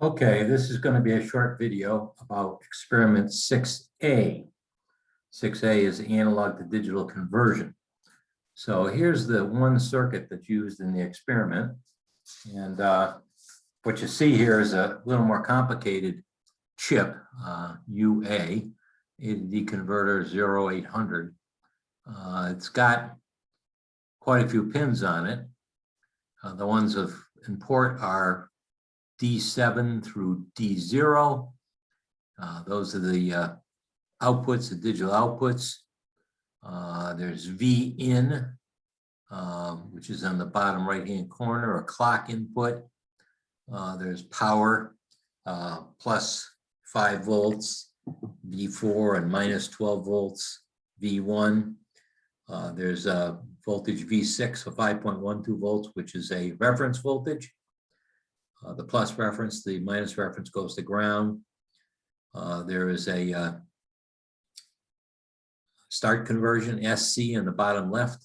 Okay, this is going to be a short video about experiment 6A. 6A is analog to digital conversion. So here's the one circuit that's used in the experiment. And what you see here is a little more complicated chip, UA, AD converter 0800. It's got quite a few pins on it. The ones of import are D7 through D0. Those are the outputs, the digital outputs. There's V in, which is on the bottom right-hand corner, a clock input. There's power, plus 5 volts, V4, and minus 12 volts, V1. There's a voltage V6, so 5.12 volts, which is a reference voltage. The plus reference, the minus reference goes to ground. There is a start conversion, SC, in the bottom left.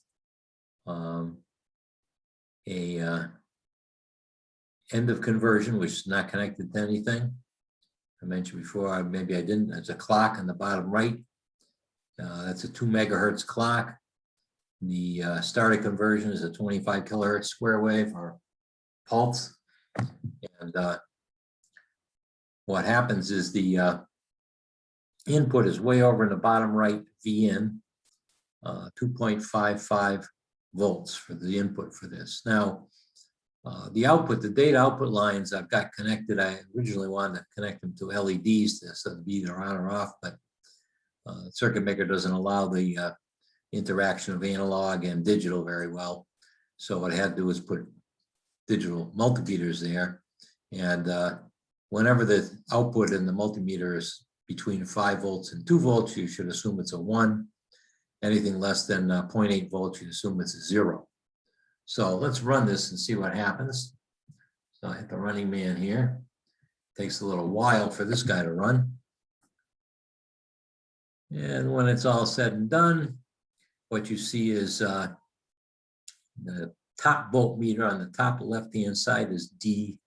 End of conversion, which is not connected to anything. I mentioned before, maybe I didn't, there's a clock on the bottom right. That's a 2 megahertz clock. The starter conversion is a 25 kilohertz square wave or pulse. And what happens is the input is way over in the bottom right, V in, 2.55 volts for the input for this. Now, the output, the data output lines I've got connected, I originally wanted to connect them to LEDs, so it'd be either on or off, but the circuit maker doesn't allow the interaction of analog and digital very well. So what I had to do was put digital multimeters there. And whenever the output in the multimeter is between 5 volts and 2 volts, you should assume it's a 1. Anything less than 0.8 volts, you assume it's a 0. So let's run this and see what happens. So I hit the running man here. Takes a little while for this guy to run. And when it's all said and done, what you see is the top voltmeter on the top left-hand side is D7,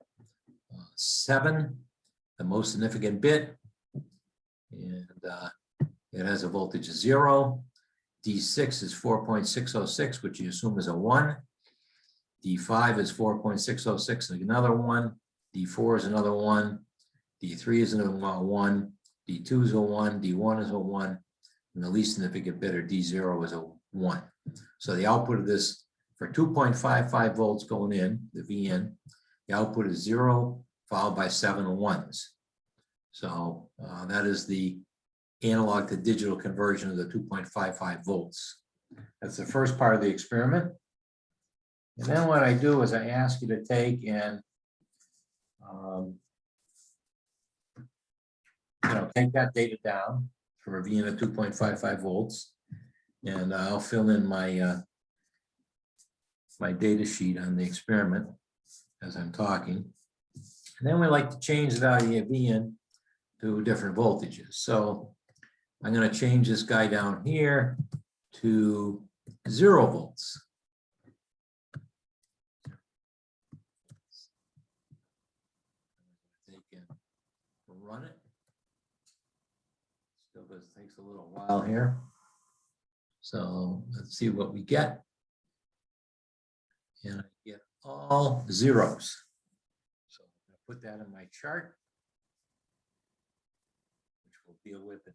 the most significant bit. And it has a voltage of 0. D6 is 4.606, which you assume is a 1. D5 is 4.606, another 1. D4 is another 1. D3 is another 1. D2 is a 1. D1 is a 1. And the least significant bit, or D0, is a 1. So the output of this, for 2.55 volts going in, the V in, the output is 0 followed by 7 ones. So that is the analog to digital conversion of the 2.55 volts. That's the first part of the experiment. And then what I do is I ask you to take and take that data down for a V in of 2.55 volts. And I'll fill in my my data sheet on the experiment as I'm talking. And then we like to change the value of V in to different voltages. So I'm going to change this guy down here to 0 volts. Run it. Still takes a little while here. So let's see what we get. And I get all zeros. So I'm going to put that in my chart, which we'll deal with in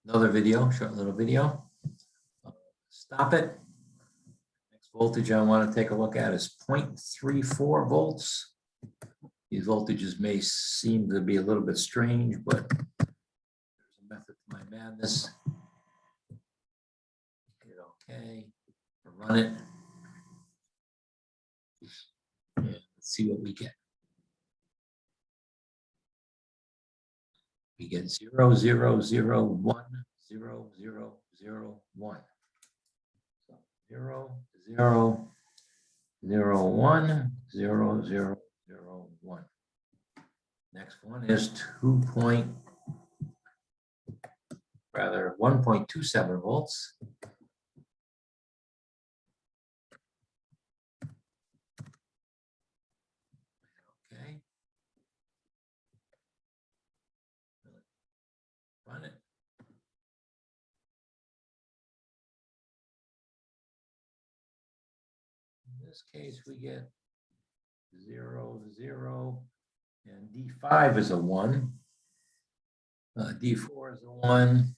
another video, short little video. Stop it. Next voltage I want to take a look at is 0.34 volts. These voltages may seem to be a little bit strange, but there's a method to my madness. Hit OK, run it, and let's see what we get. We get 0, 0, 0, 1, 0, 0, 0, 1. So 0, 0, 0, 1, 0, 0. 0, 1. Next one is 1.27 volts. In this case, we get 0, 0, and D5 is a 1. D4 is a 1.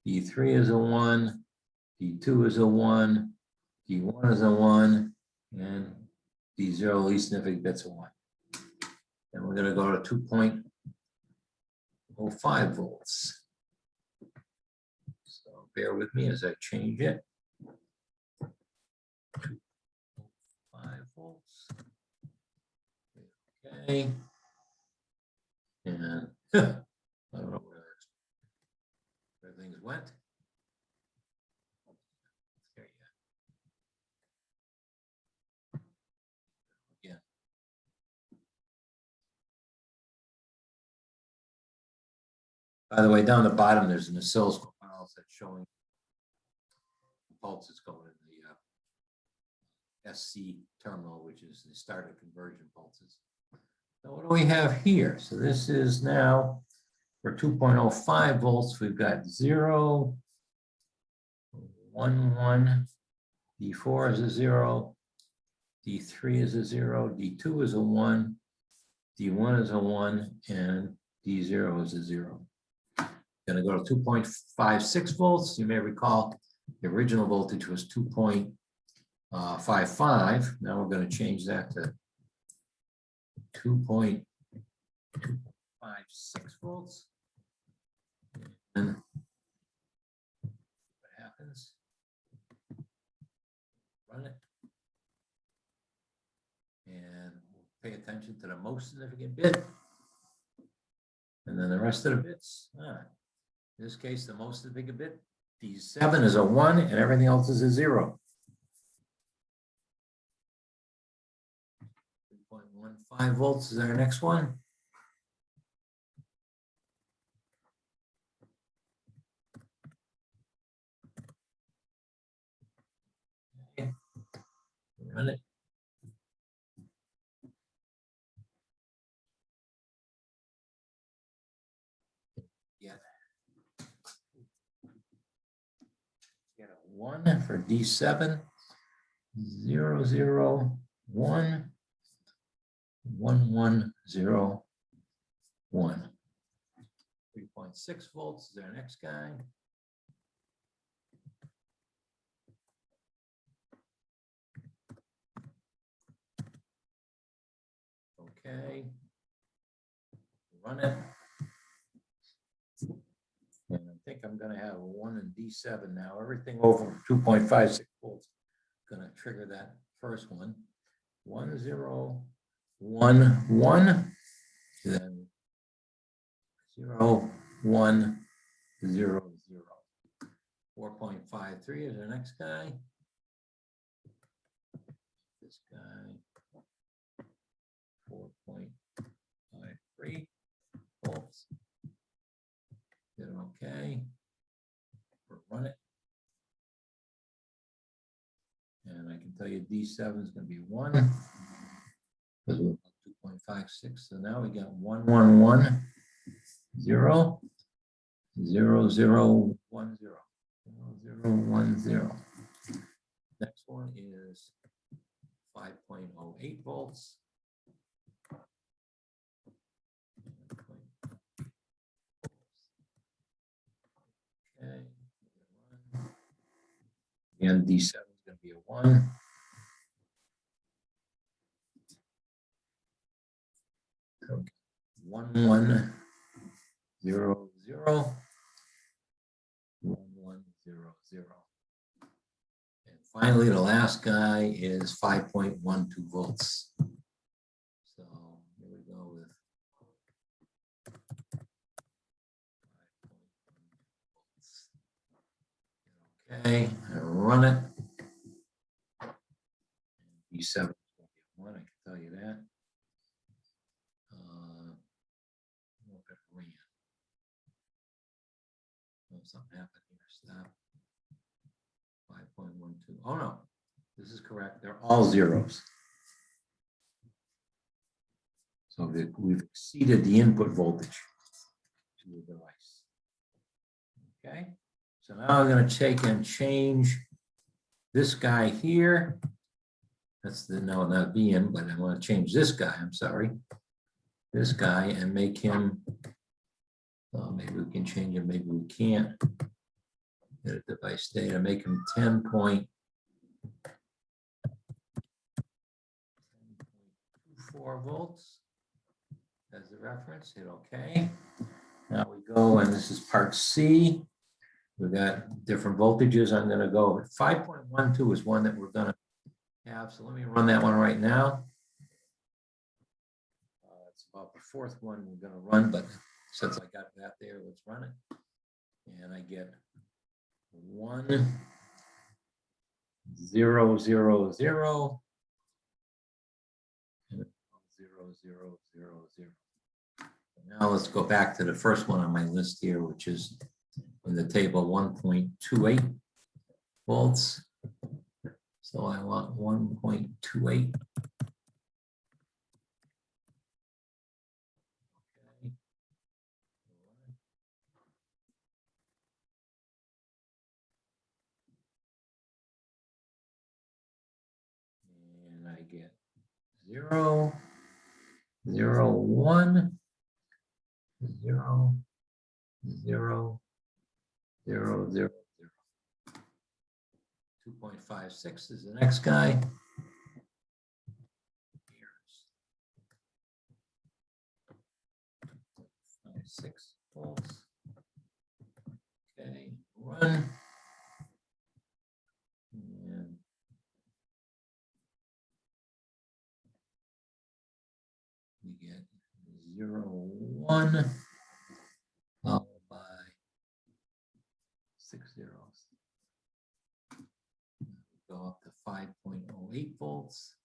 D3 is a 1. D2 is a 1. D1 is a 1. And D0 least significant bit's a 1. And we're going to go to 2.05 volts. So bear with me as I change it. 2.05 volts. Okay. And I don't know where things went. There you go. Again. By the way, down the bottom, there's an oscilloscope that's showing the pulses going in the SC terminal, which is the starter conversion pulses. So what do we have here? So this is now for 2.05 volts, we've got 0, 1, 1, D4 is a 0, D3 is a 0, D2 is a 1, D1 is a 1, and D0 is a 0. Going to go to 2.56 volts. You may recall the original voltage was 2.55. Now we're going to change that to 2.56 volts. And what happens? Run it. And we'll pay attention to the most significant bit. And then the rest of the bits. In this case, the most significant bit, D7 is a 1 and everything else is a 0. 3.15 volts is our next one. Okay. Run it. Get a 1 for D7, 0, 0, 1, 1, 1, 0, 1. 3.6 volts is our next guy. Okay. Run it. And I think I'm going to have a 1 in D7 now. Everything over 2.56 volts is going to trigger that first one. 1, 0, 1, 1, then 0, 1, 0, 0. 4.53 is our next guy. This guy, 4.53 volts. Hit OK. Run it. And I can tell you D7 is going to be 1 because we're 2.56. So now we got 1, 1, 1, 0, 0, 0, 1, 0, 0, 0, 1, 0. Next one is 5.08 volts. Okay. And D7 is going to be a 1. Okay. 1, 1, 0, 0. 1, 1, 0, 0. And finally, the last guy is 5.12 volts. So here we go with 5.12 volts. Okay, and run it. D7 is going to be 1, I can tell you that. Something happened here. Stop. 5.12. Oh no, this is correct. They're all zeros. So we've exceeded the input voltage to the device. Okay. So now I'm going to take and change this guy here That's the, no, not being, but I want to change this guy, I'm sorry. This guy and make him, well, maybe we can change him, maybe we can't. Edit device data, make him 10.24 volts as the reference, hit OK. Now we go, and this is part C. We've got different voltages. I'm going to go with 5.12 is one that we're going to have. So let me run that one right now. It's about the fourth one we're going to run, but since I got that there, let's run it. And I get 1, 0, 0, 0, and 0, 0, 0, 0. Now let's go back to the first one on my list here, which is in the table 1.28 volts. So I want 1.28. And I get 0, 0, 1, 0, 0, 0, 0, 0. 2.56 is the next guy. Here's 6 volts. Okay, run. And we get 0, 1, followed by 6 zeros. Go up to 5.08 volts.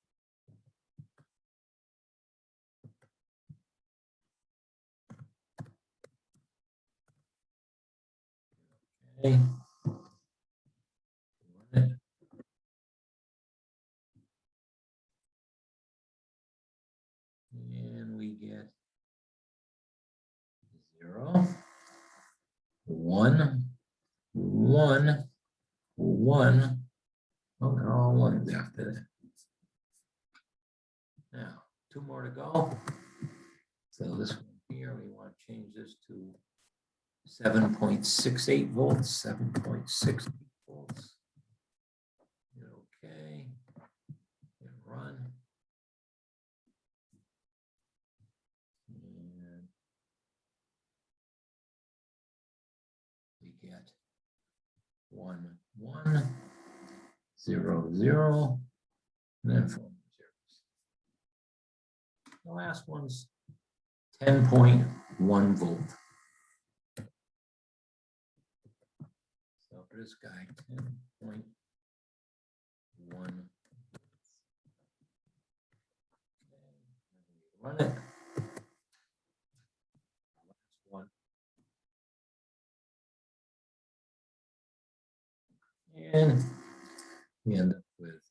Okay. And we get 0, 1, 1, 1. Oh, they're all ones after that. Now, 2 more to go. So this one here, we want to change this to 7.68 volts, 7.68 volts. Okay, and run. And we get 1, 1, 0, 0, and then 4 zeros. The last one's 10.1 volt. So for this guy, 10.1 volts. Run it. Last one. And we end up with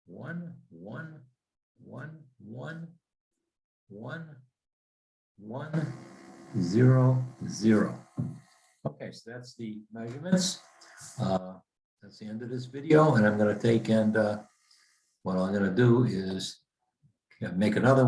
1, 1, 1, 1, 1, 1, 0, 0. Okay, so that's the measurements. That's the end of this video, and I'm going to take and what I'm going to do is make another